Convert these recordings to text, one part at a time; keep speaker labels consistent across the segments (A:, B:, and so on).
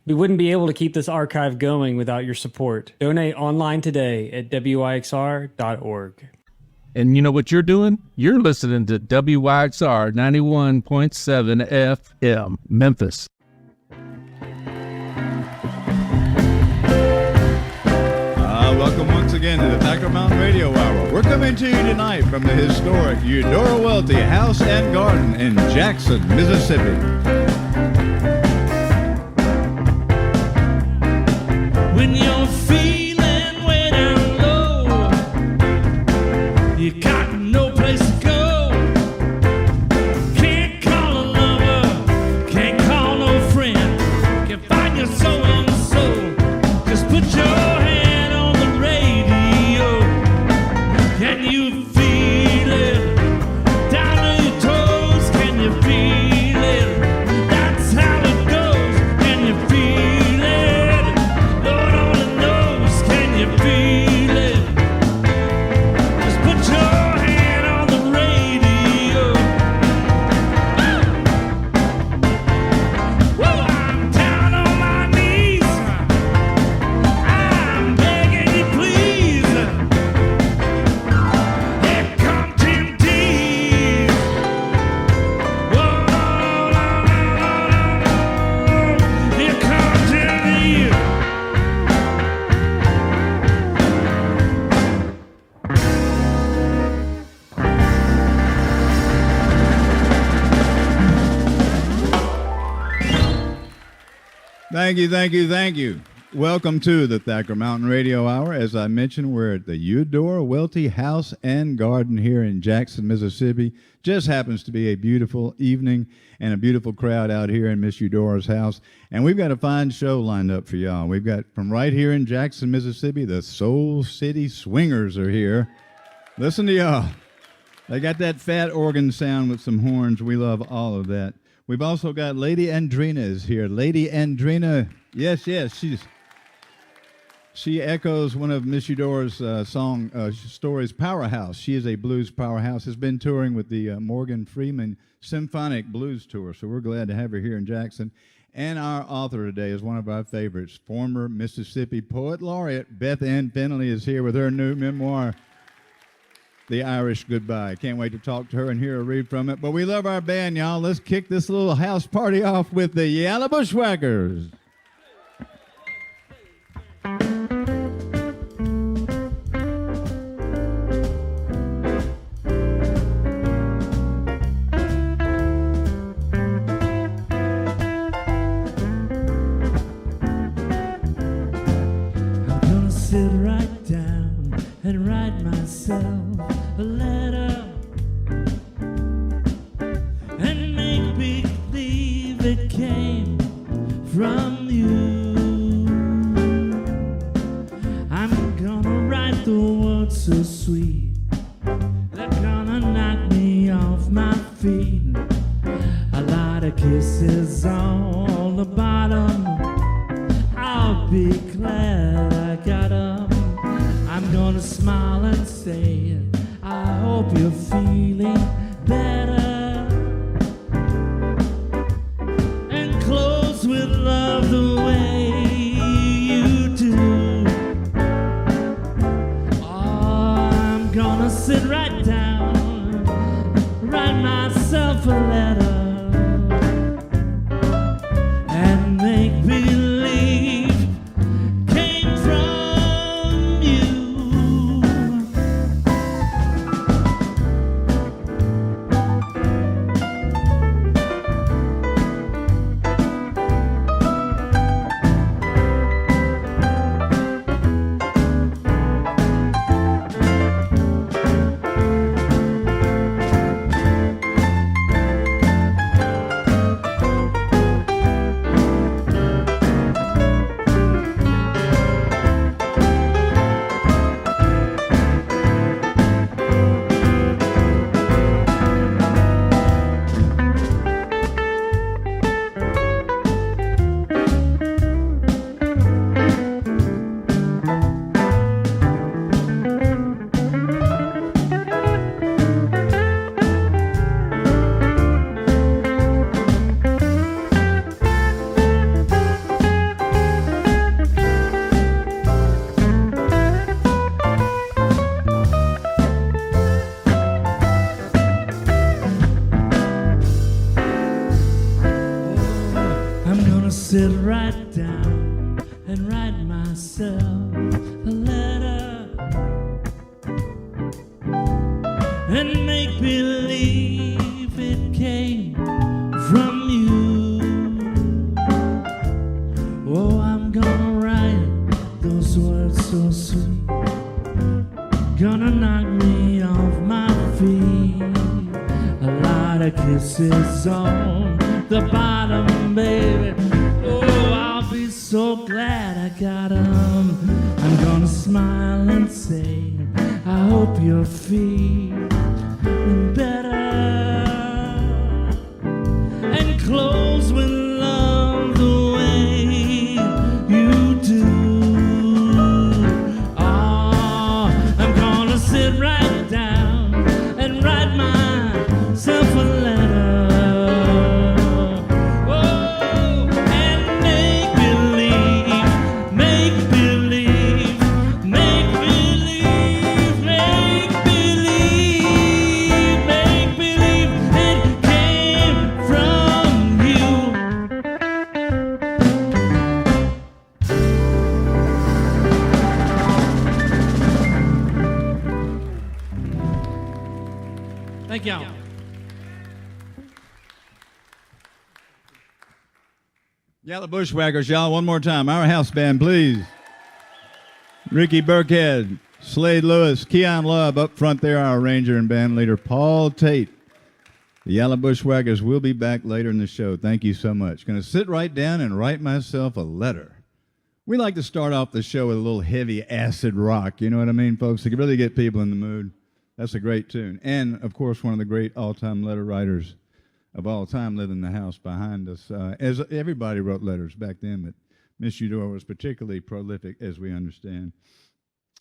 A: We wouldn't be able to keep this archive going without your support. Donate online today at WYXR.org.
B: And you know what you're doing? You're listening to WYXR 91.7 FM, Memphis.
C: Welcome once again to the Thacker Mountain Radio Hour. We're coming to you tonight from the historic Eudora Welty House and Garden in Jackson, Mississippi.
D: When you're feeling way down low, you got no place to go. Can't call a lover, can't call no friend. Can't find your so-and-so. Just put your hand on the radio. Can you feel it? Down to your toes, can you feel it? That's how it goes. Can you feel it? Lord only knows, can you feel it? Just put your hand on the radio. Woo! I'm down on my knees. I'm begging you, please. Here come Tim Dees. Whoa, here come Tim Dees.
C: Thank you, thank you, thank you. Welcome to the Thacker Mountain Radio Hour. As I mentioned, we're at the Eudora Welty House and Garden here in Jackson, Mississippi. Just happens to be a beautiful evening and a beautiful crowd out here in Miss Eudora's house. And we've got a fine show lined up for y'all. We've got from right here in Jackson, Mississippi, the Soul City Swingers are here. Listen to y'all. They got that fat organ sound with some horns. We love all of that. We've also got Lady Andrina is here. Lady Andrina, yes, she echoes one of Miss Eudora's stories, Powerhouse. She is a blues powerhouse, has been touring with the Morgan Freeman Symphonic Blues Tour, so we're glad to have her here in Jackson. And our author today is one of our favorites, former Mississippi Poet Laureate Beth Ann Finley is here with her new memoir, The Irish Goodbye. Can't wait to talk to her and hear her read from it. But we love our band, y'all. Let's kick this little house party off with the Yalobushwhackers.
D: I'm gonna sit right down and write myself a letter and make believe it came from you. I'm gonna write the words so sweet, they're gonna knock me off my feet. A lot of kisses on the bottom, I'll be glad I got 'em. I'm gonna smile and say, I hope you're feeling better. And close with love the way you do. Oh, I'm gonna sit right down, write myself a letter, and make believe came from you. sit right down and write myself a letter and make believe it came from you. Oh, I'm gonna write those words so sweet, gonna knock me off my feet. A lot of kisses on the bottom, baby. Oh, I'll be so glad I got 'em. I'm gonna smile and say, I hope you're feeling better, and close with love the way you do. Oh, I'm gonna sit right down and write myself a letter. Oh, and make believe, make believe, make believe, make believe, make believe it came from you. Thank y'all.
C: Yalobushwhackers, y'all, one more time. Our house band, please. Ricky Burkhead, Slade Lewis, Keon Love up front there, our arranger and band leader, Paul Tate. The Yalobushwhackers will be back later in the show. Thank you so much. Going to sit right down and write myself a letter. We like to start off the show with a little heavy acid rock. You know what I mean, folks? To really get people in the mood. That's a great tune. And, of course, one of the great all-time letter writers of all time living in the house behind us. As everybody wrote letters back then, but Miss Eudora was particularly prolific, as we understand.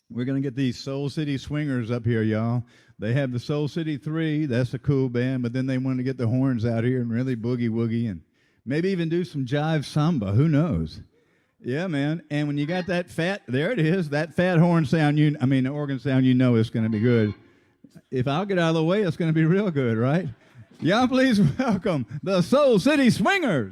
C: We're going to get these Soul City Swingers up here, y'all. They have the Soul City 3. That's a cool band, but then they want to get the horns out here and really boogie-woogie and maybe even do some jive samba. Who knows? Yeah, man. And when you got that fat, there it is, that fat horn sound, the organ sound, you know it's going to be good. If I'll get out of the way, it's going to be real good, right? Y'all please welcome the Soul City Swingers.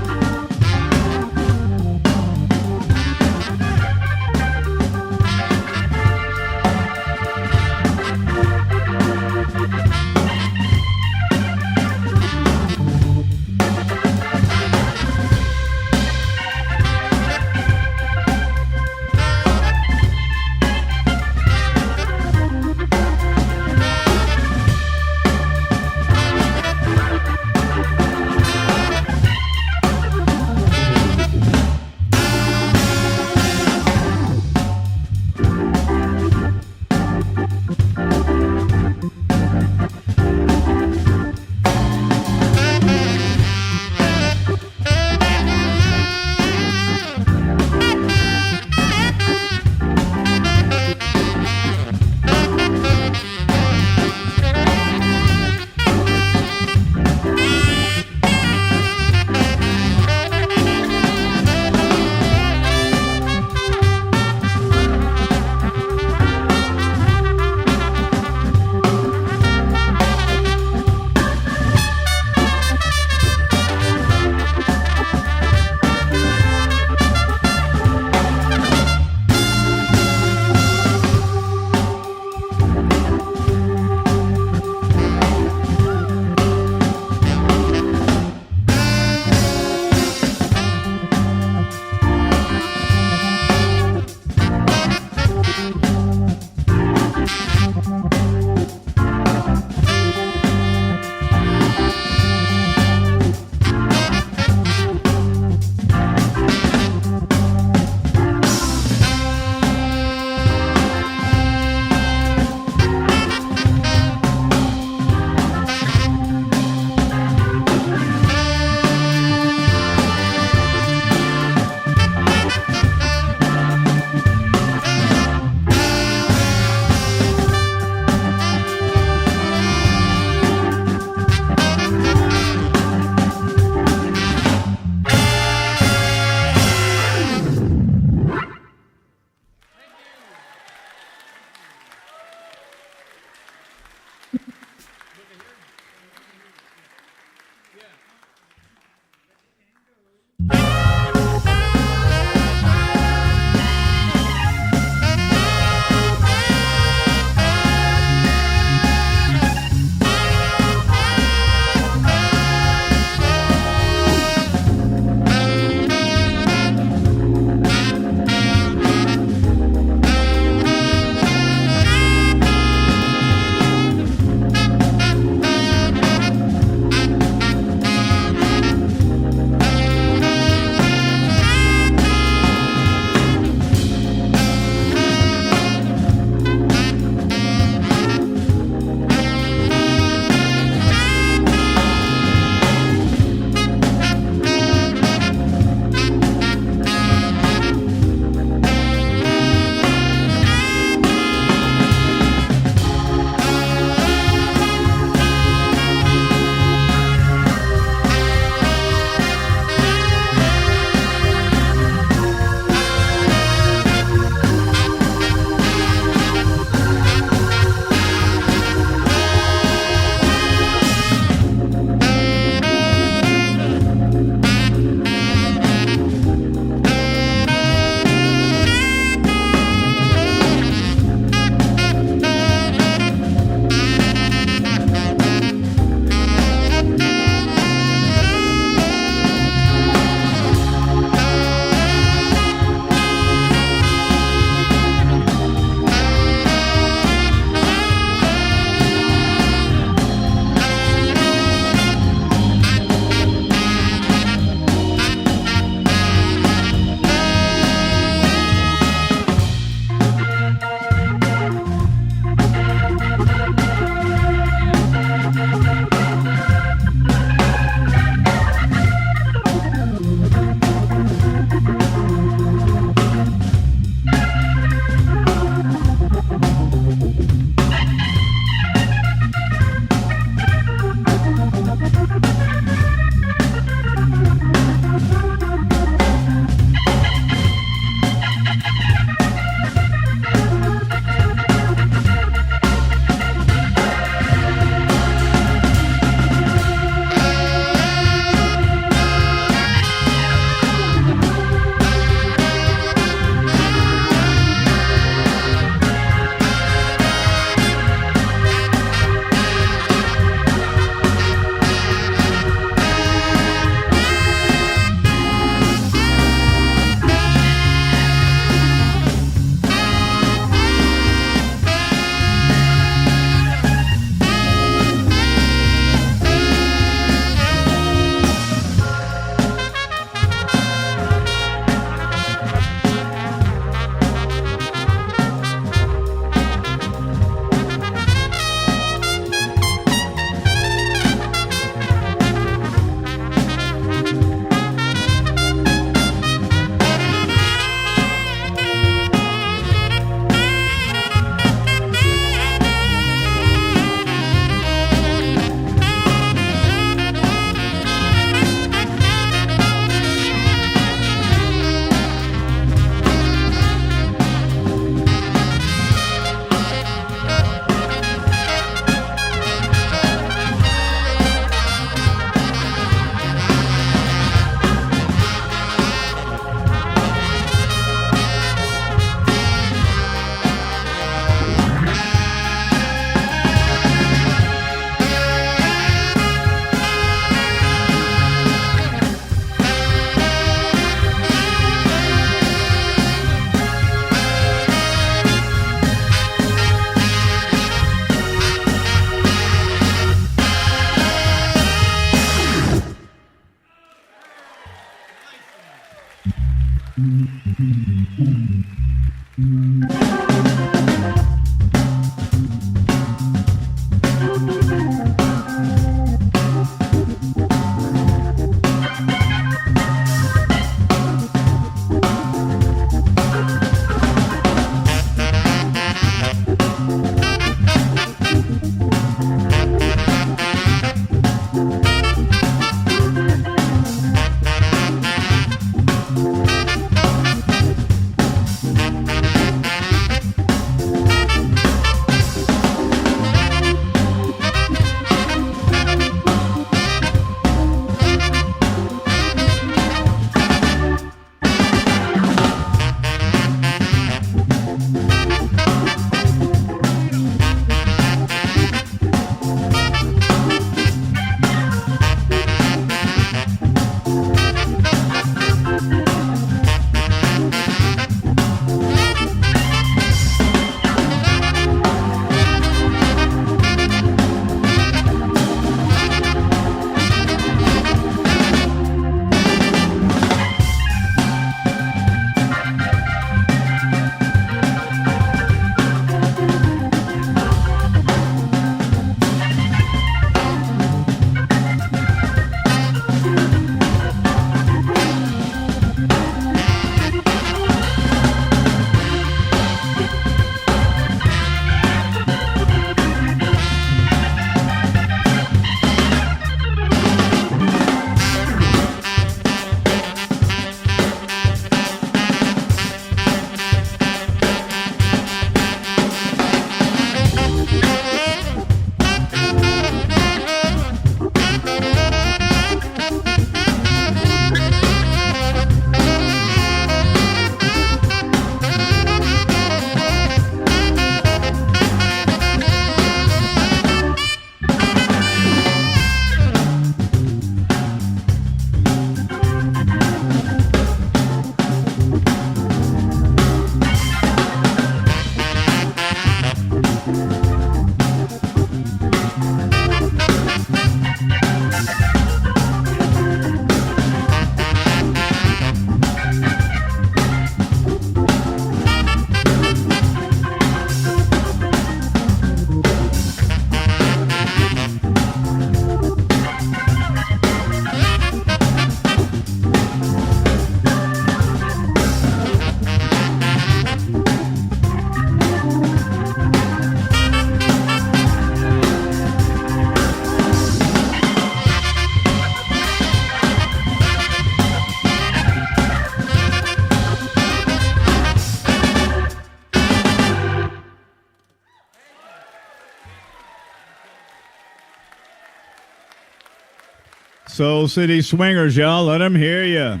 C: Soul City Swingers, y'all. Let them hear you.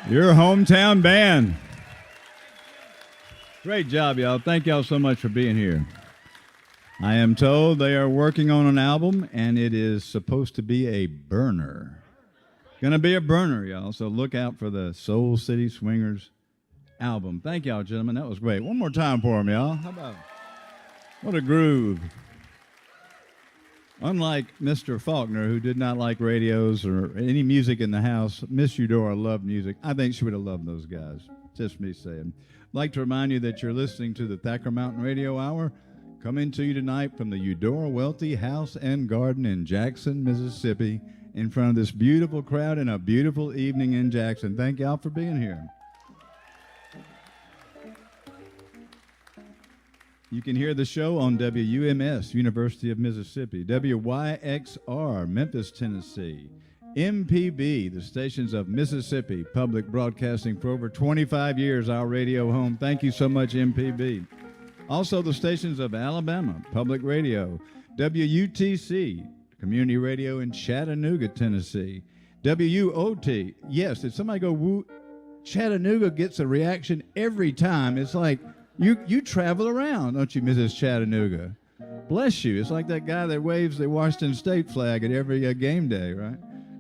C: Your hometown band. Great job, y'all. Thank y'all so much for being here. I am told they are working on an album, and it is supposed to be a burner. Gonna be a burner, y'all. So look out for the Soul City Swingers album. Thank y'all, gentlemen. That was great. One more time for them, y'all. How about it? What a groove. Unlike Mr. Faulkner, who did not like radios or any music in the house, Miss Eudora loved music. I think she would have loved those guys. Just me saying. I'd like to remind you that you're listening to the Thacker Mountain Radio Hour, coming to you tonight from the Eudora Welty House and Garden in Jackson, Mississippi, in front of this beautiful crowd and a beautiful evening in Jackson. Thank y'all for being here. You can hear the show on WUMS, University of Mississippi, WYXR, Memphis, Tennessee, MPB, the stations of Mississippi Public Broadcasting for over 25 years, our radio home. Thank you so much, MPB. Also, the stations of Alabama Public Radio, WUTC, Community Radio in Chattanooga, Tennessee, WUOT. Yes, did somebody go woo? Chattanooga gets a reaction every time. It's like, you travel around, don't you, Mrs. Chattanooga? Bless you. It's like that guy that waves the Washington State flag at every game day, right?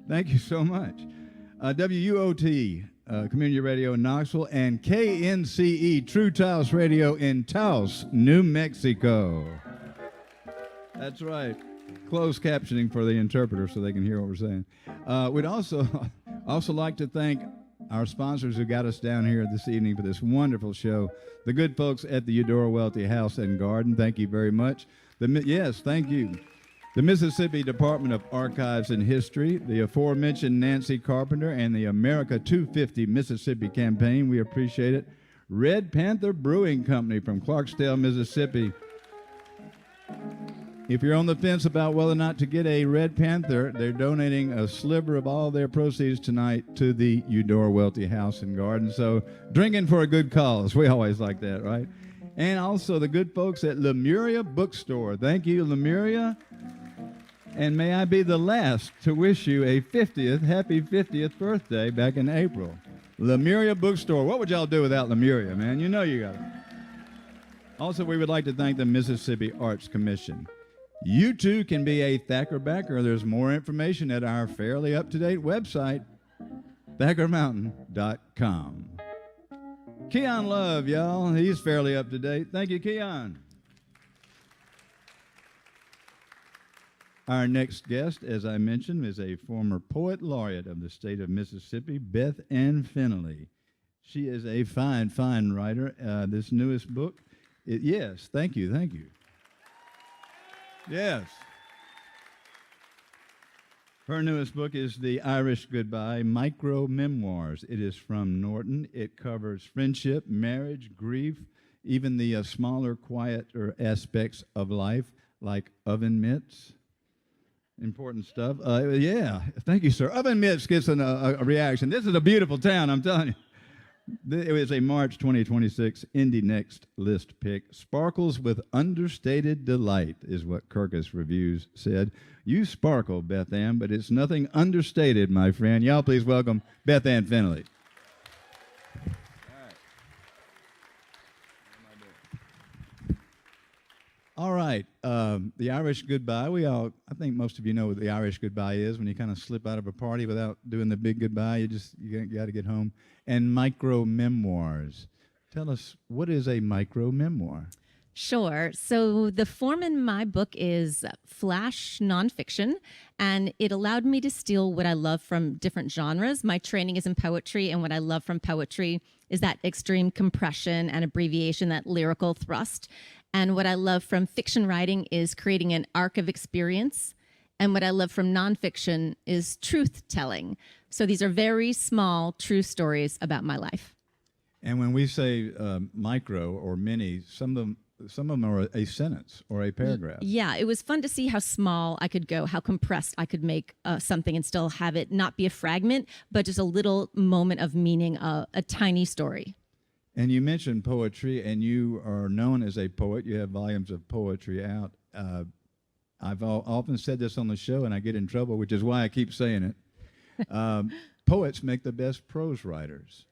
C: Thank you so much. WUOT, Community Radio in Knoxville, and KNCE, True Taos Radio in Taos, New Mexico. That's right. Closed captioning for the interpreter so they can hear what we're saying. We'd also like to thank our sponsors who got us down here this evening for this wonderful show, the good folks at the Eudora Welty House and Garden. Thank you very much. Yes, thank you. The Mississippi Department of Archives and History, the aforementioned Nancy Carpenter, and the America 250 Mississippi campaign. We appreciate it. Red Panther Brewing Company from Clarksdale, Mississippi. If you're on the fence about whether or not to get a Red Panther, they're donating a sliver of all their proceeds tonight to the Eudora Welty House and Garden. So drinking for a good cause. We always like that, right? And also the good folks at Lemuria Bookstore. Thank you, Lemuria. And may I be the last to wish you a happy 50th birthday back in April. Lemuria Bookstore. What would y'all do without Lemuria, man? You know you got it. Also, we would like to thank the Mississippi Arts Commission. You too can be a Thacker backer. There's more information at our fairly up-to-date website, thackermountain.com. Keon Love, y'all. He's fairly up-to-date. Thank you, Keon. Our next guest, as I mentioned, is a former poet laureate of the state of Mississippi, Beth Ann Fennelly. She is a fine, fine writer. This newest book, yes, thank you. Yes. Her newest book is The Irish Goodbye, Micro Memoirs. It is from Norton. It covers friendship, marriage, grief, even the smaller, quieter aspects of life, like oven mitts. Important stuff. Yeah, thank you, sir. Oven mitts gets a reaction. This is a beautiful town, I'm telling you. It was a March 2026 Indie Next List pick. Sparkles with understated delight is what Kirkus Reviews said. You sparkle, Beth Ann, but it's nothing understated, my friend. Y'all please welcome Beth Ann Fennelly. All right. The Irish Goodbye. I think most of you know what the Irish Goodbye is. When you kind of slip out of a party without doing the big goodbye, you got to get home. And micro memoirs. Tell us, what is a micro memoir?
E: Sure. So the form in my book is flash nonfiction, and it allowed me to steal what I love from different genres. My training is in poetry, and what I love from poetry is that extreme compression and abbreviation, that lyrical thrust. And what I love from fiction writing is creating an arc of experience. And what I love from nonfiction is truth telling. So these are very small, true stories about my life.
C: And when we say micro or mini, some of them are a sentence or a paragraph.
E: Yeah, it was fun to see how small I could go, how compressed I could make something and still have it not be a fragment, but just a little moment of meaning, a tiny story.
C: And you mentioned poetry, and you are known as a poet. You have volumes of poetry out. I've often said this on the show, and I get in trouble, which is why I keep saying it. Poets make the best prose writers.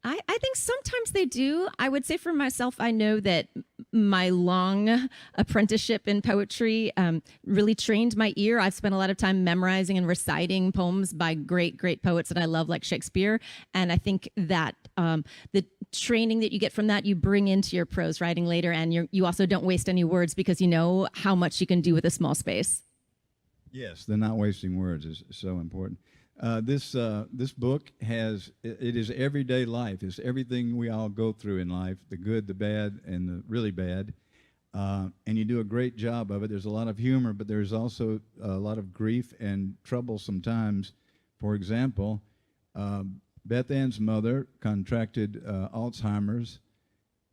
E: I think sometimes they do. I would say for myself, I know that my long apprenticeship in poetry really trained my ear. I've spent a lot of time memorizing and reciting poems by great, great poets that I love, like Shakespeare. And I think that the training that you get from that, you bring into your prose writing later, and you also don't waste any words because you know how much you can do with a small space.
C: Yes, the not wasting words is so important. This book it is everyday life. It's everything we all go through in life, the good, the bad, and the really bad. And you do a great job of it. There's a lot of humor, but there's also a lot of grief and trouble sometimes. For example, Beth Ann's mother contracted Alzheimer's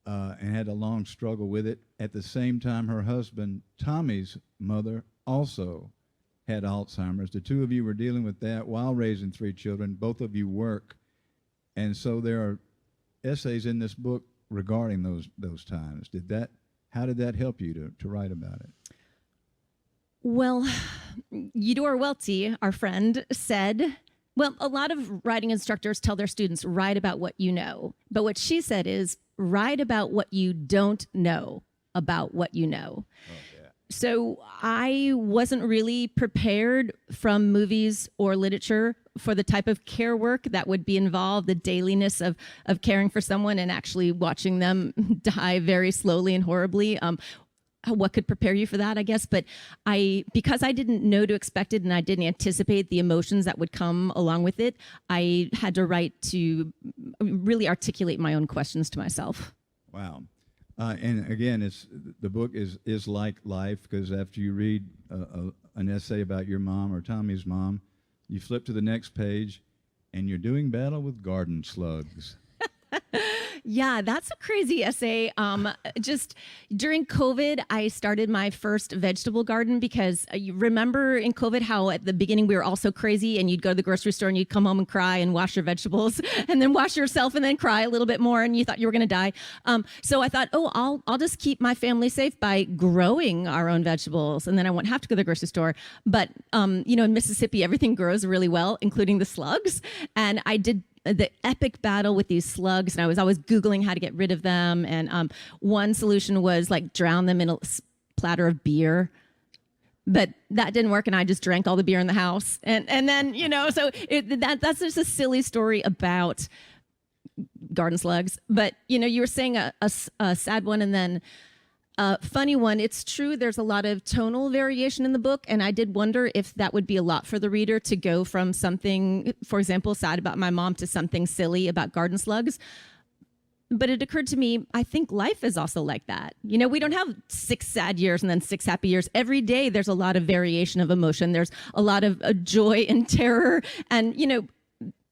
C: and had a long struggle with it. At the same time, her husband, Tommy's mother, also had Alzheimer's. The two of you were dealing with that while raising 3 children. Both of you work. And so there are essays in this book regarding those times. How did that help you to write about it?
E: Well, Eudora Welty, our friend, said, well, a lot of writing instructors tell their students, write about what you know. But what she said is, write about what you don't know about what you know. Oh, yeah. So I wasn't really prepared from movies or literature for the type of care work that would be involved, the dailiness of caring for someone and actually watching them die very slowly and horribly. what could prepare you for that, I guess. But because I didn't know to expect it and I didn't anticipate the emotions that would come along with it, I had to write to really articulate my own questions to myself.
C: Wow. And again, the book is like life, because after you read an essay about your mom or Tommy's mom, you flip to the next page and you're doing battle with garden slugs.
E: Yeah, that's a crazy essay. Just during COVID, I started my first vegetable garden because you remember in COVID how at the beginning we were all so crazy, and you'd go to the grocery store and you'd come home and cry and wash your vegetables and then wash yourself and then cry a little bit more, and you thought you were going to die. So I thought, I'll just keep my family safe by growing our own vegetables, and then I won't have to go to the grocery store. But in Mississippi, everything grows really well, including the slugs. And I did the epic battle with these slugs, and I was always Googling how to get rid of them. And one solution was like drown them in a platter of beer, but that didn't work, and I just drank all the beer in the house. And then so that's just a silly story about garden slugs. But you were saying a sad one, and then funny one. It's true, there's a lot of tonal variation in the book, and I did wonder if that would be a lot for the reader to go from something, for example, sad about my mom, to something silly about garden slugs. But it occurred to me, I think life is also like that. We don't have 6 sad years and then 6 happy years. Every day there's a lot of variation of emotion. There's a lot of joy and terror and,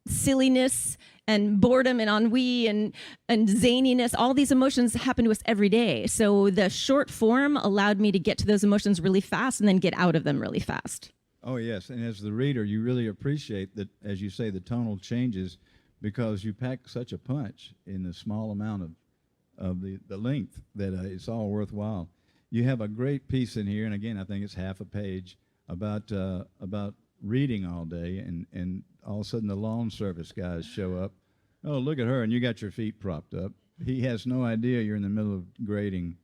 E: silliness and boredom and ennui and zaniness. All these emotions happen to us every day. So the short form allowed me to get to those emotions really fast and then get out of them really fast.
C: Oh, yes. And as the reader, you really appreciate that, as you say, the tonal changes, because you pack such a punch in the small amount of the length that it's all worthwhile. You have a great piece in here, and again, I think it's half a page, about reading all day, and all of a sudden the lawn service guys show up. Oh, look at her, and you got your feet propped up. He has no idea you're in the middle of grading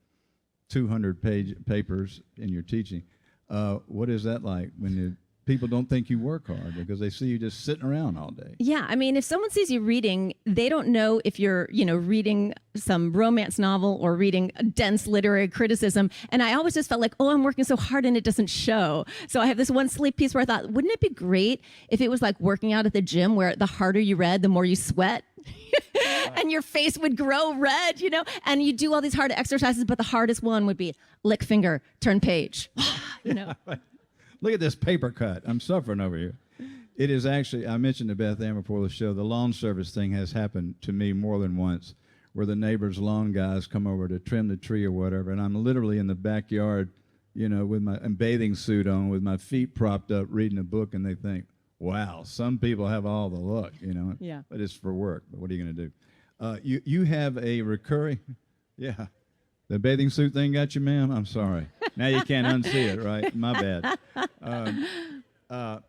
C: 200-page papers and you're teaching. What is that like when people don't think you work hard because they see you just sitting around all day?
E: Yeah, I mean, if someone sees you reading, they don't know if you're, reading some romance novel or reading a dense literary criticism. And I always just felt like, I'm working so hard and it doesn't show. So I have this one silly piece where I thought, wouldn't it be great if it was like working out at the gym, where the harder you read, the more you sweat? And your face would grow red, and you do all these hard exercises, but the hardest one would be lick finger, turn page,
C: Look at this paper cut. I'm suffering over here. It is actually, I mentioned to Beth Ann before the show, the lawn service thing has happened to me more than once, where the neighbor's lawn guys come over to trim the tree or whatever, and I'm literally in the backyard, with my bathing suit on, with my feet propped up, reading a book, and they think, wow, some people have all the luck,
E: Yeah.
C: But it's for work. But what are you going to do? You have a recurring, yeah. The bathing suit thing got you, ma'am? I'm sorry. Now you can't unsee it, right? My bad.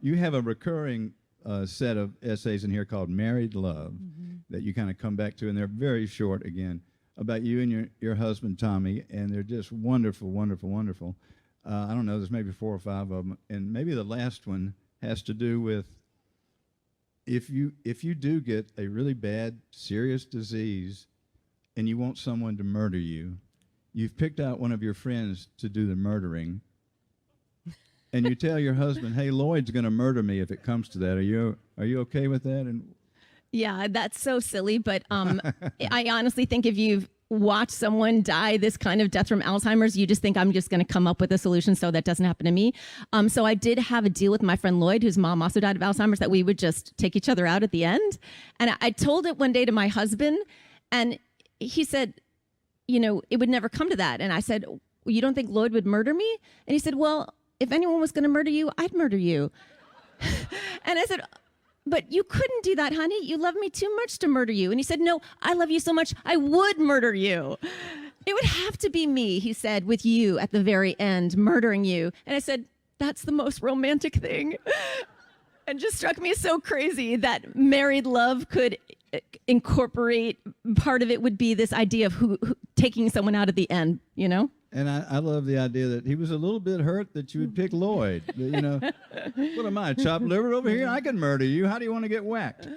C: You have a recurring set of essays in here called Married Love, that you kind of come back to, and they're very short, again, about you and your husband, Tommy, and they're just wonderful, wonderful, wonderful. I don't know, there's maybe 4 or 5 of them, and maybe the last one has to do with if you do get a really bad, serious disease and you want someone to murder you, you've picked out one of your friends to do the murdering, and you tell your husband, hey, Lloyd's going to murder me if it comes to that. Are you okay with that? And
E: yeah, that's so silly. But I honestly think if you've watched someone die this kind of death from Alzheimer's, you just think I'm just going to come up with a solution so that doesn't happen to me. So I did have a deal with my friend Lloyd, whose mom also died of Alzheimer's, that we would just take each other out at the end. And I told it one day to my husband, and he said, it would never come to that. And I said, well, you don't think Lloyd would murder me? And he said, well, if anyone was going to murder you, I'd murder you. And I said, but you couldn't do that, honey. You love me too much to murder you. And he said, no, I love you so much, I would murder you. It would have to be me, he said, with you at the very end, murdering you. And I said, that's the most romantic thing. And just struck me as so crazy that married love could incorporate, part of it would be this idea of who taking someone out at the end,
C: And I love the idea that he was a little bit hurt that you would pick Lloyd. What am I, chopped liver over here? I can murder you. How do you want to get whacked?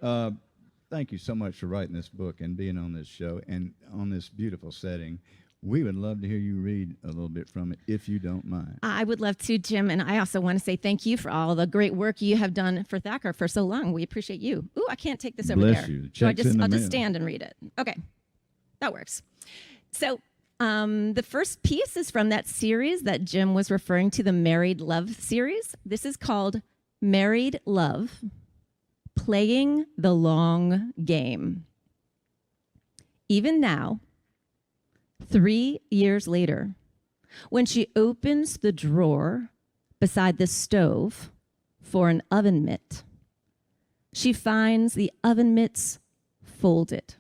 C: Thank you so much for writing this book and being on this show and on this beautiful setting. We would love to hear you read a little bit from it, if you don't mind.
E: I would love to, Jim. And I also want to say thank you for all the great work you have done for Thacker for so long. We appreciate you. Ooh, I can't take this over
C: Bless
E: there.
C: you. The
E: So
C: check's in the
E: I'll just
C: mail.
E: stand and read it. Okay, that works. So the first piece is from that series that Jim was referring to, the Married Love series. This is called Married Love, Playing the Long Game. Even now, 3 years later, when she opens the drawer beside the stove for an oven mitt, she finds the oven mitts folded.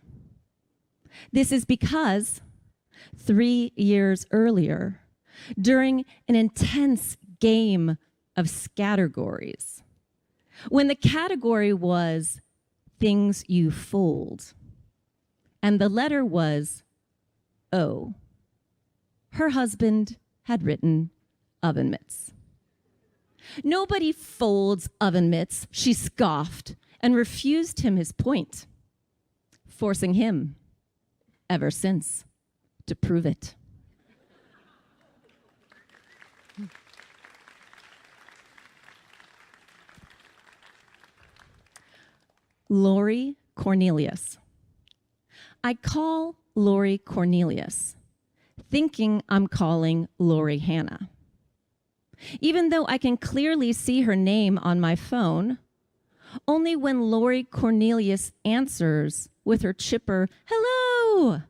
E: This is because 3 years earlier, during an intense game of scattergories, when the category was things you fold, and the letter was O, her husband had written oven mitts. Nobody folds oven mitts, she scoffed and refused him his point, forcing him, ever since, to prove it. Lori Cornelius. I call Lori Cornelius, thinking I'm calling Lori Hannah. Even though I can clearly see her name on my phone, only when Lori Cornelius answers with her chipper, "Hello,"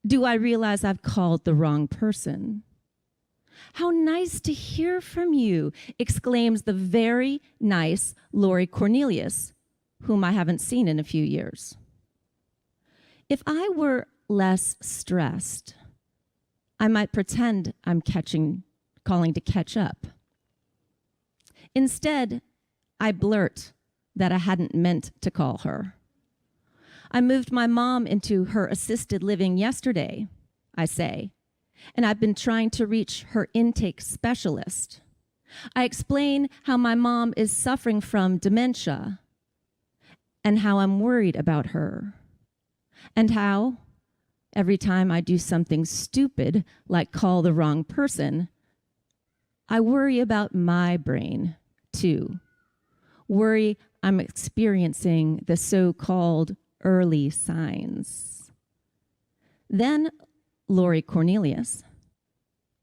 E: do I realize I've called the wrong person. "How nice to hear from you," exclaims the very nice Lori Cornelius, whom I haven't seen in a few years. If I were less stressed, I might pretend I'm calling to catch up. Instead, I blurt that I hadn't meant to call her. I moved my mom into her assisted living yesterday, I say, and I've been trying to reach her intake specialist. I explain how my mom is suffering from dementia and how I'm worried about her, and how every time I do something stupid, like call the wrong person, I worry about my brain, too. Worry I'm experiencing the so-called early signs. Then Lori Cornelius,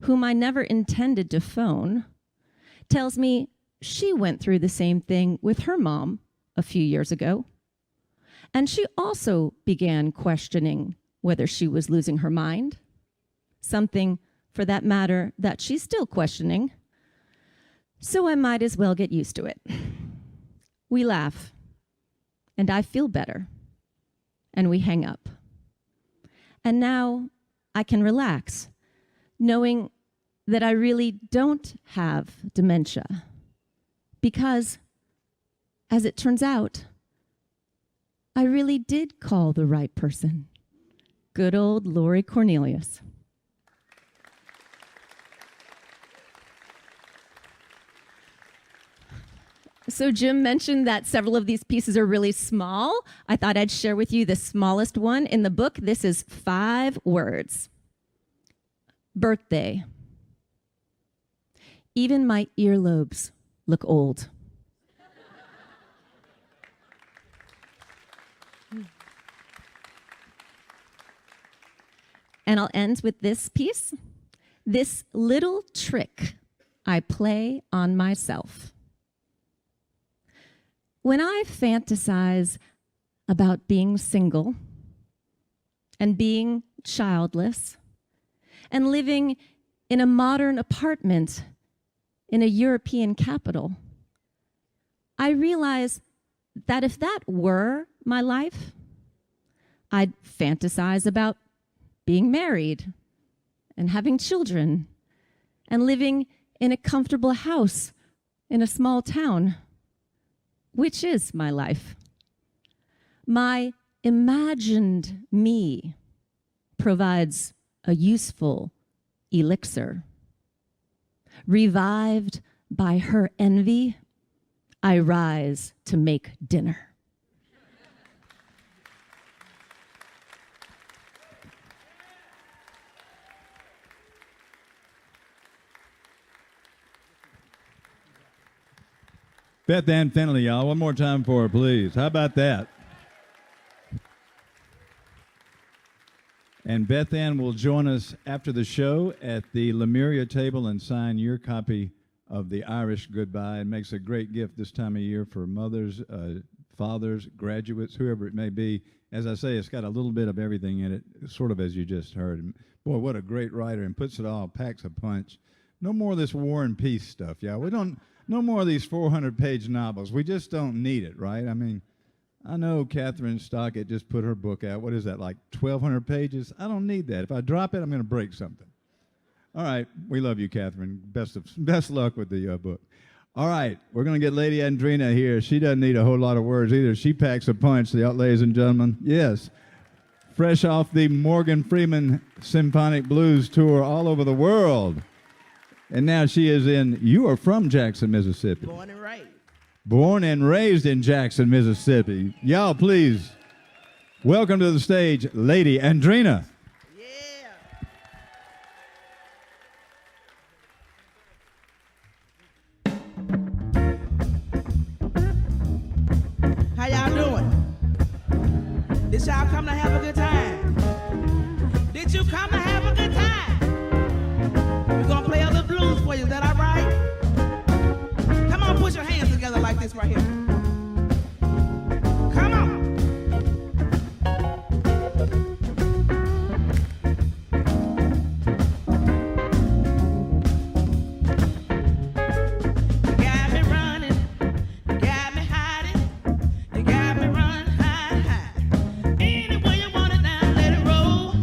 E: whom I never intended to phone, tells me she went through the same thing with her mom a few years ago. And she also began questioning whether she was losing her mind, something, for that matter, that she's still questioning. So I might as well get used to it. We laugh, and I feel better, and we hang up. And now I can relax, knowing that I really don't have dementia, because, as it turns out, I really did call the right person. Good old Lori Cornelius. So Jim mentioned that several of these pieces are really small. I thought I'd share with you the smallest one in the book. This is 5 words. Birthday. Even my earlobes look old. And I'll end with this piece. This little trick I play on myself. When I fantasize about being single and being childless and living in a modern apartment in a European capital, I realize that if that were my life, I'd fantasize about being married and having children and living in a comfortable house in a small town, which is my life. My imagined me provides a useful elixir. Revived by her envy, I rise to make dinner.
C: Beth Ann Finley, y'all. One more time for her, please. How about that? And Beth Ann will join us after the show at the Lemuria table and sign your copy of the Irish Goodbye. It makes a great gift this time of year for mothers, fathers, graduates, whoever it may be. As I say, it's got a little bit of everything in it, sort of as you just heard. And boy, what a great writer, and puts it all, packs a punch. No more of this war and peace stuff, yeah. No more of these 400-page novels. We just don't need it, right? I mean, I know Catherine Stockett just put her book out. What is that, like 1,200 pages? I don't need that. If I drop it, I'm going to break something. All right. We love you, Catherine. Best luck with the book. All right. We're going to get Lady Andrina here. She doesn't need a whole lot of words either. She packs a punch, ladies and gentlemen. Yes. Fresh off the Morgan Freeman Symphonic Blues Tour all over the world. And now she is you are from Jackson, Mississippi.
F: Born and raised.
C: Born and raised in Jackson, Mississippi. Y'all, please welcome to the stage, Lady Andrina.
F: Yeah. How y'all doing? Did y'all come to have a good time? Did you come to have a good time? We're gonna play a little blues for you. Is that all right? Come on, put your hands together like this right here. Come on. You got me running, you got me hiding, you got me running, hide. Anywhere you want it now, let it roll.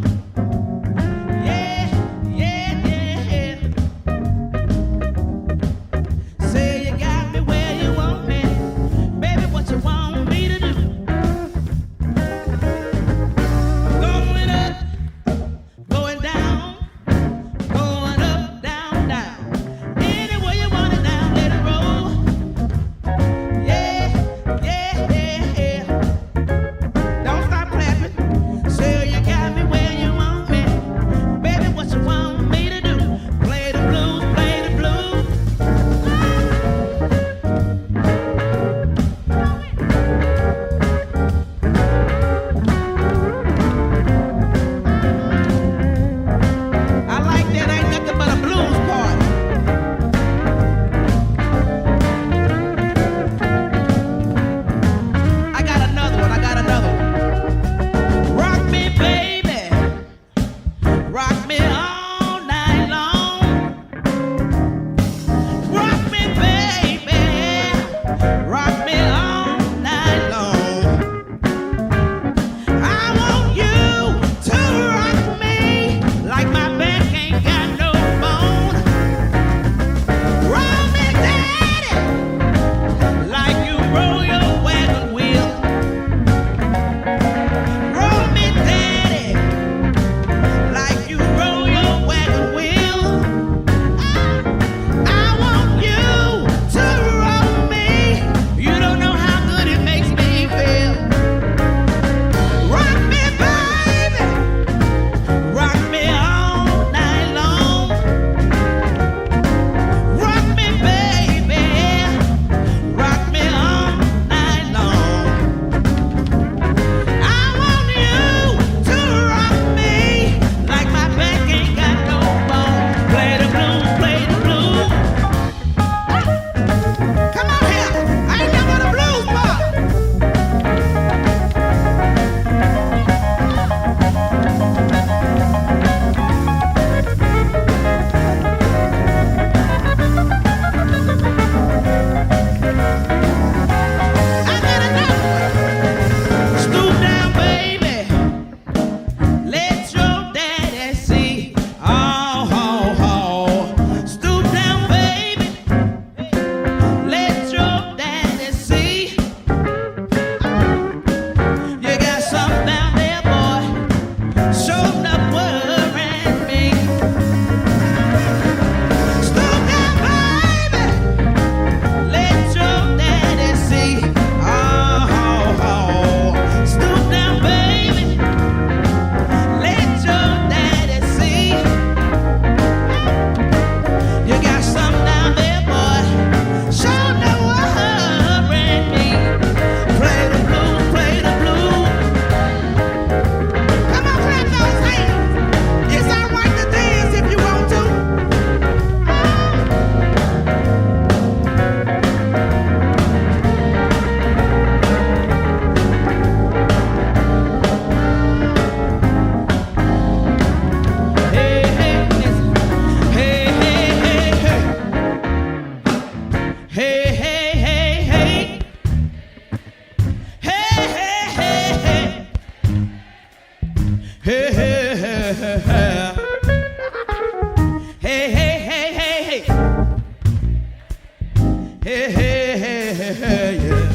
F: Hey, hey, hey, hey, hey, yeah.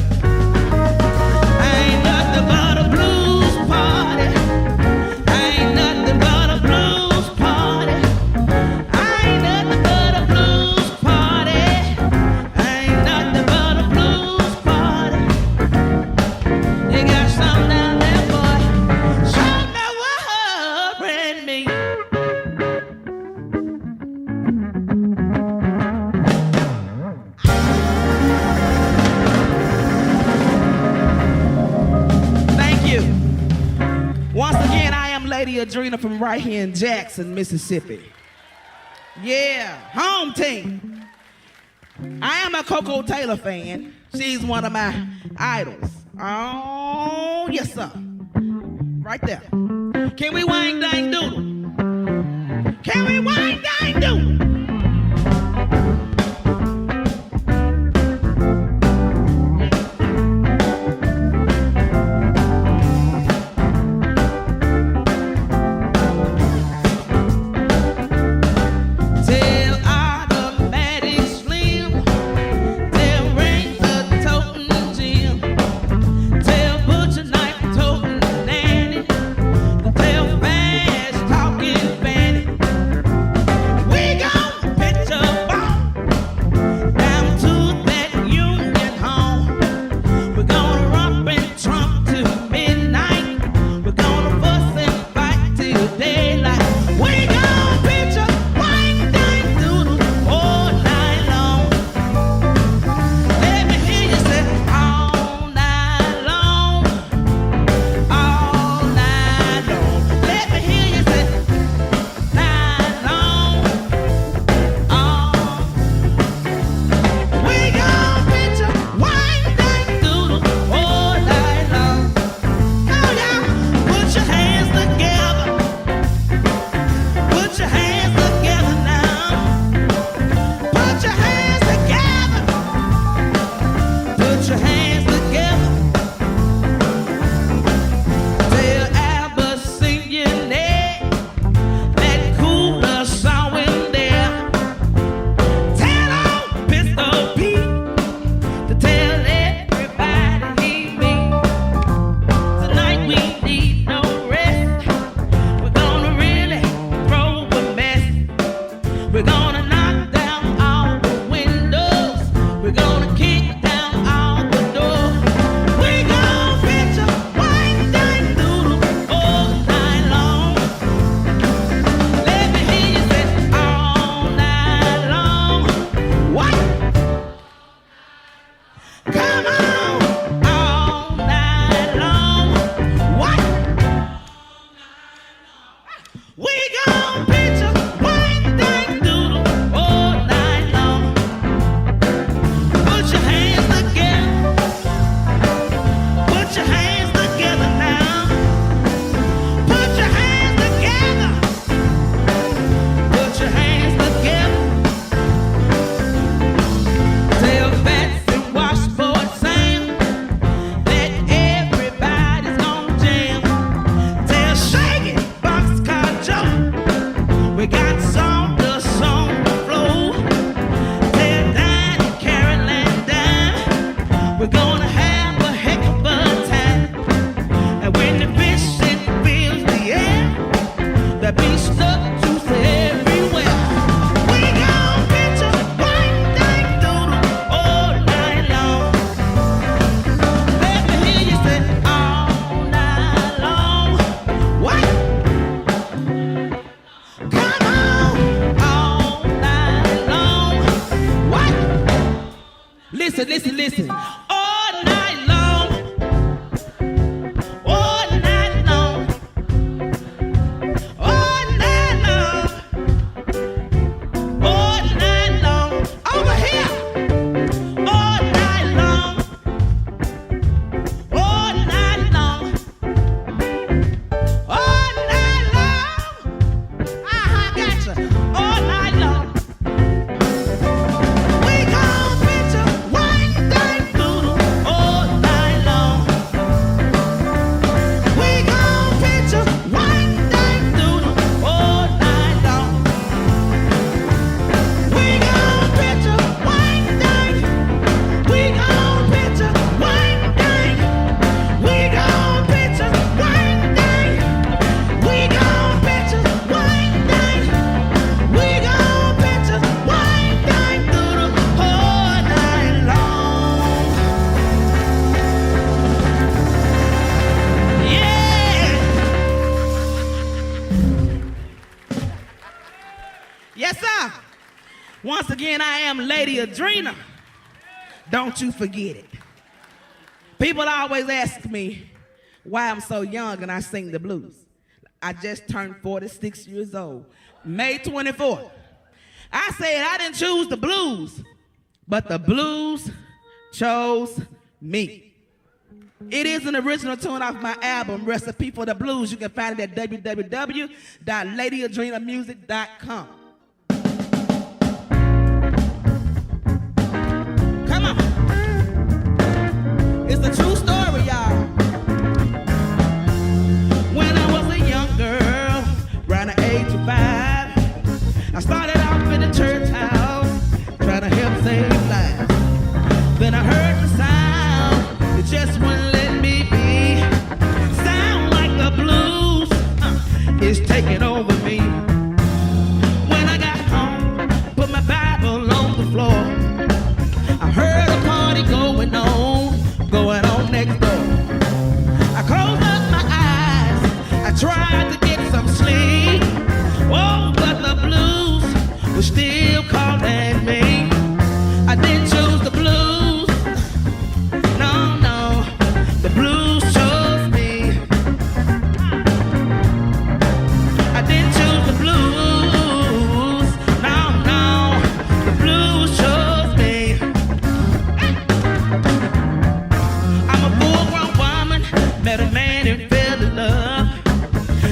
F: Ain't nothing but a blues party. Ain't nothing but a blues party. Ain't nothing but a blues party. Ain't nothing but a blues party. You got something down there, boy. Something worrying me. Thank you. Once again, I am Lady Adrena from right here in Jackson, Mississippi. Yeah, home team. I am a Coco Taylor fan. She's one of my idols. Oh, yes, sir. Right there. Can we wang dang doodle? Can we wang dang doodle? Tell Automatic Slim, tell Ring the Totin' Jim, tell Butcher Knife Totin' Nanny, tell Fast Talking Fanny. We gon' pitch a bomb down to that Union home. We're gonna romp and trump till midnight. We're gonna fuss and fight till daylight. We gon' pitch a wang dang doodle all night long. Let me hear you say all night long, all night long. Let me hear you say night long, all. We gon' pitch a wang dang doodle all night long. Come on, y'all, put your hands together. Put your hands together now. Put your hands together. Put your hands together. Tell Albert Signet that cooler saw him there. Tell old Pistol Pete to tell everybody he meet. Tonight we need no rest. We're gonna really throw a mess. We're gonna knock down all the windows. We're gonna kick down all the doors. We gon' pitch a wang dang doodle all night long. Let me hear you say all night long. What? Come on, all night long. What? We gon' pitch a wang dang doodle all night long. Put your hands together. Put your hands together now. Put your hands together. Put your hands together. Tell Fats and Washboard Sam that everybody's gonna jam. Tell Shaggy Boxcar Joe we got some dust on the floor. Tell Dinah, Carol and Dime we're gonna have a heck of a time. And when the fishing fills the air, the beach stuck juicy everywhere. We gon' pitch a wang dang doodle all night long. Let me hear you say all night long. What? Come on, all night long. What? Listen, listen, listen. All night long. All night long. All night long. All night long. Over here. All night long. All night long. All night long. Gotcha. All night long. We gon' pitch a wang dang doodle Once again, I am Lady Adrena. Don't you forget it. People always ask me why I'm so young and I sing the blues. I just turned 46 years old, May 24th. I said I didn't choose the blues, but the blues chose me. It is an original tune off my album, Recipe for the Blues. You can find it at www.ladyadrenamusic.com. Come on. It's a true story, y'all. When I was a young girl, around the age of 5, I started off in the church house, trying to help save lives. Then I heard the sound, it just wouldn't let me be. Sound like the blues is taking over me. When I got home, put my Bible on the floor. I heard a party going on next door. I closed up my eyes, I tried to get some sleep. Oh, but the blues were still calling me. I didn't choose the blues. No, no, the blues chose me. I didn't choose the blues. No, no, the blues chose me. I'm a full-grown woman, met a man and fell in love.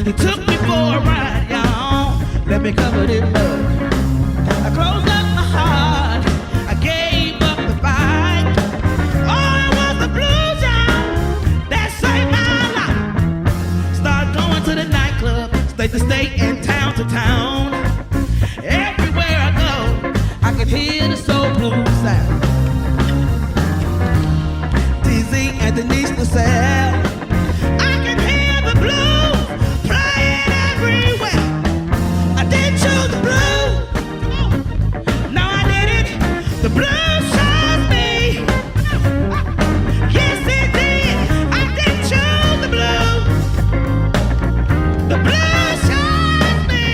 F: He took me for a ride, y'all, let me covered in mud. I closed up my heart, I gave up the fight. Oh, it was the blues, y'all, that saved my life. Started going to the nightclub, state to state and town to town. Everywhere I go, I could hear the soul blues sound. Dees and Denise LaSalle, I can hear the blues playing everywhere. I didn't choose the blues. No, I didn't. The blues chose me. Yes, it did. I didn't choose the blues. The blues chose me.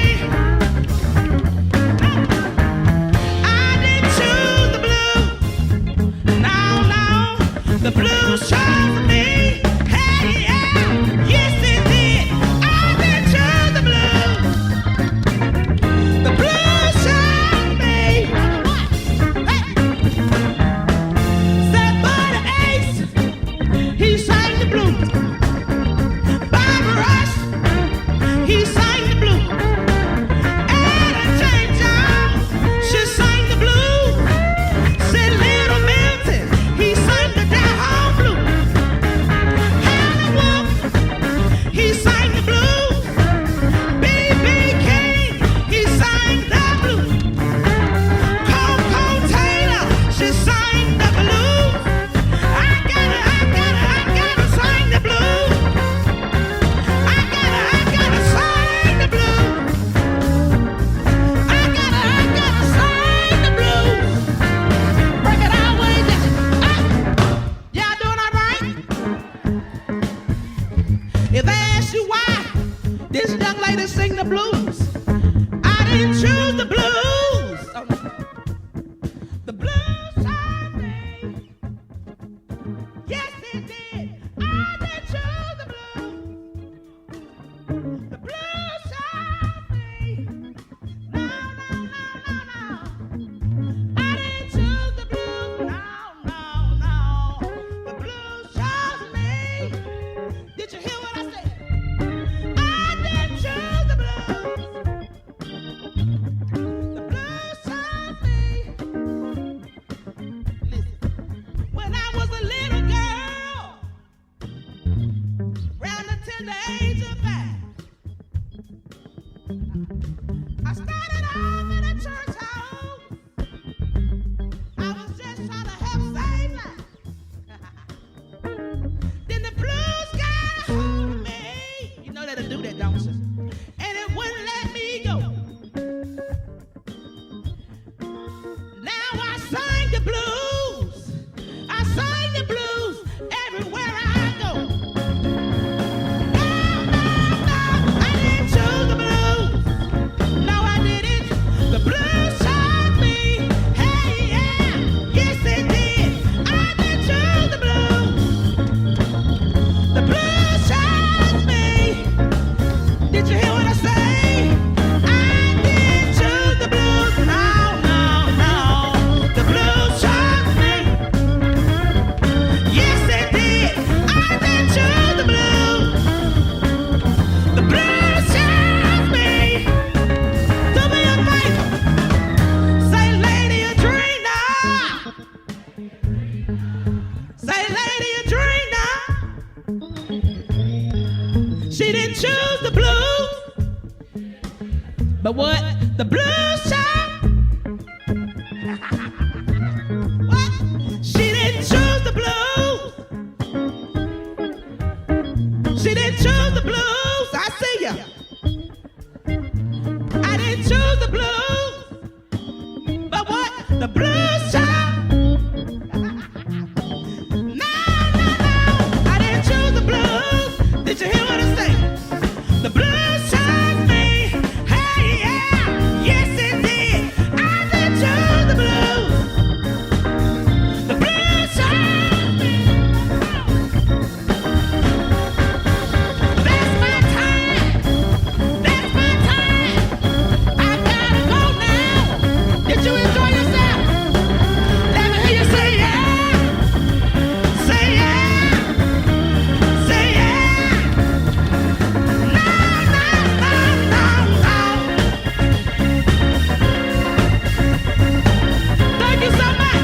F: I didn't choose the blues. But what? The blues child? What? She didn't choose the blues. She didn't choose the blues. I see ya. I didn't choose the blues. But what? The blues child? No. I didn't choose the blues. Did you hear what I say? The blues chose me. Hey, yeah. Yes, it did. I didn't choose the blues. The blues chose me. That's my time. That's my time. I gotta go now. Did you enjoy yourself? Let me hear you say yeah. Say yeah. Say yeah. No. Thank you so much.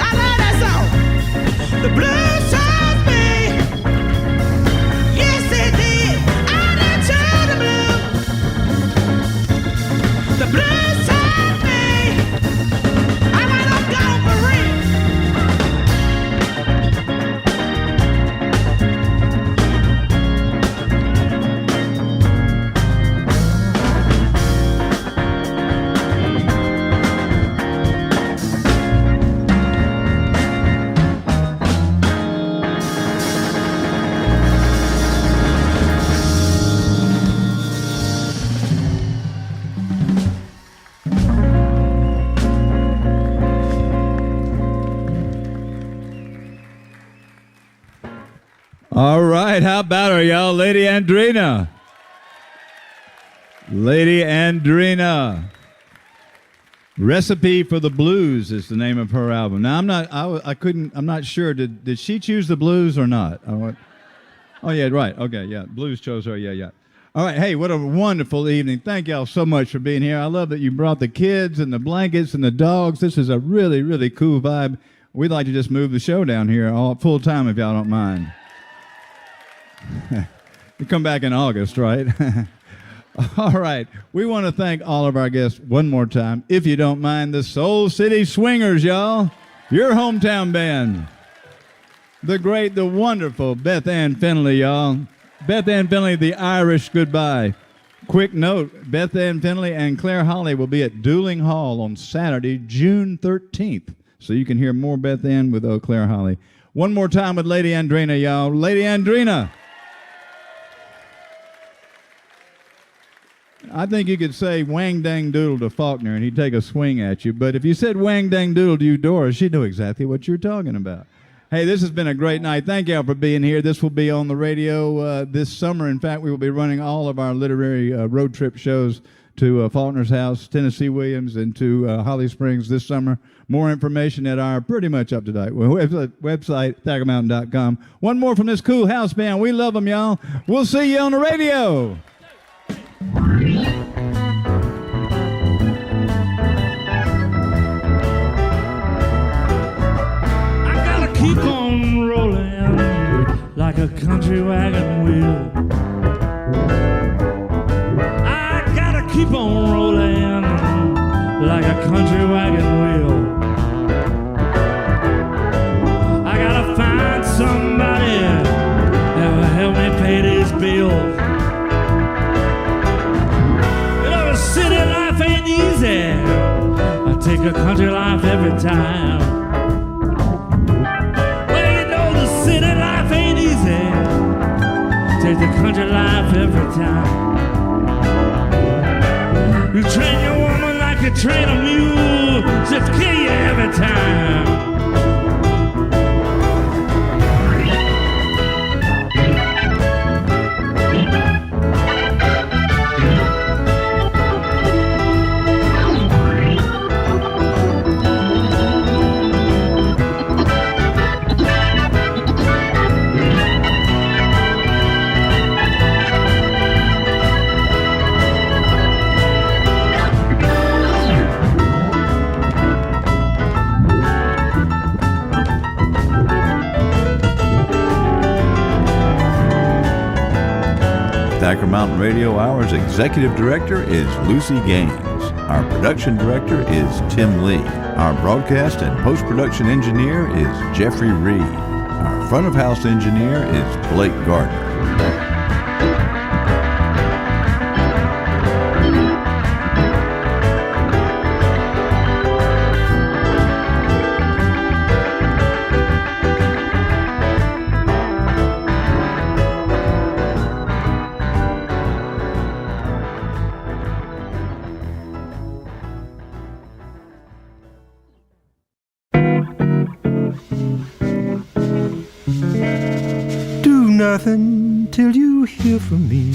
F: I love that song. The blues chose me. Yes, it did. I didn't choose the blues. The blues chose me. All right, I'm gone for real.
C: All right, how about her, y'all? Lady Andrina. Lady Andrina. Recipe for the Blues is the name of her album. Now, I'm not sure. Did she choose the blues or not? Oh, yeah, right. Okay, yeah. Blues chose her. Yeah. All right, hey, what a wonderful evening. Thank y'all so much for being here. I love that you brought the kids and the blankets and the dogs. This is a really, really cool vibe. We'd like to just move the show down here all full time if y'all don't mind. You come back in August, right? All right. We want to thank all of our guests one more time. If you don't mind, the Soul City Swingers, y'all. Your hometown band. The great, the wonderful Beth Ann Finley, y'all. Beth Ann Finley, the Irish goodbye. Quick note, Beth Ann Finley and Claire Holly will be at Dueling Hall on Saturday, June 13th. So you can hear more Beth Ann with Claire Holly. One more time with Lady Andrina, y'all. Lady Andrina. I think you could say wang dang doodle to Faulkner and he'd take a swing at you. But if you said wang dang doodle to Eudora, she'd know exactly what you're talking about. Hey, this has been a great night. Thank y'all for being here. This will be on the radio this summer. In fact, we will be running all of our literary road trip shows to Faulkner's house, Tennessee Williams, and to Holly Springs this summer. More information at our pretty much up-to-date website, thackermountain.com. One more from this cool house band. We love them, y'all. We'll see you on the radio.
D: I gotta keep on rolling like a country wagon wheel. I gotta keep on rolling like a country wagon wheel. I gotta find somebody that will help me pay this bill. City life ain't easy. I take a country life every time. Well, you know the city life ain't easy. Take the country life every time. You train your woman like you train a mule, just kill you every time.
C: Thacker Mountain Radio Hour's executive director is Lucy Gaines. Our production director is Tim Lee. Our broadcast and post-production engineer is Jeffrey Reed. Our front-of-house engineer is Blake Gardner.
G: Nothing till you hear from me.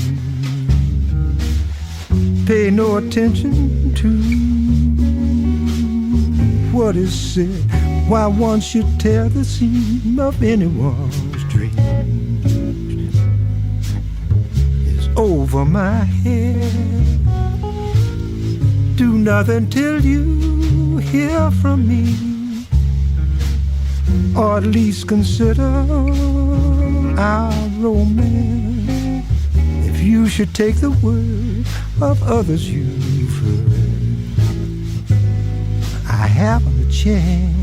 G: Pay no attention to what is said. Why one should tear the seam of anyone's dream is over my head. Do nothing till you hear from me, or at least consider our romance. If you should take the word of others you've heard, I haven't a chance.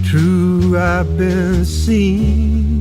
G: True, I've been seen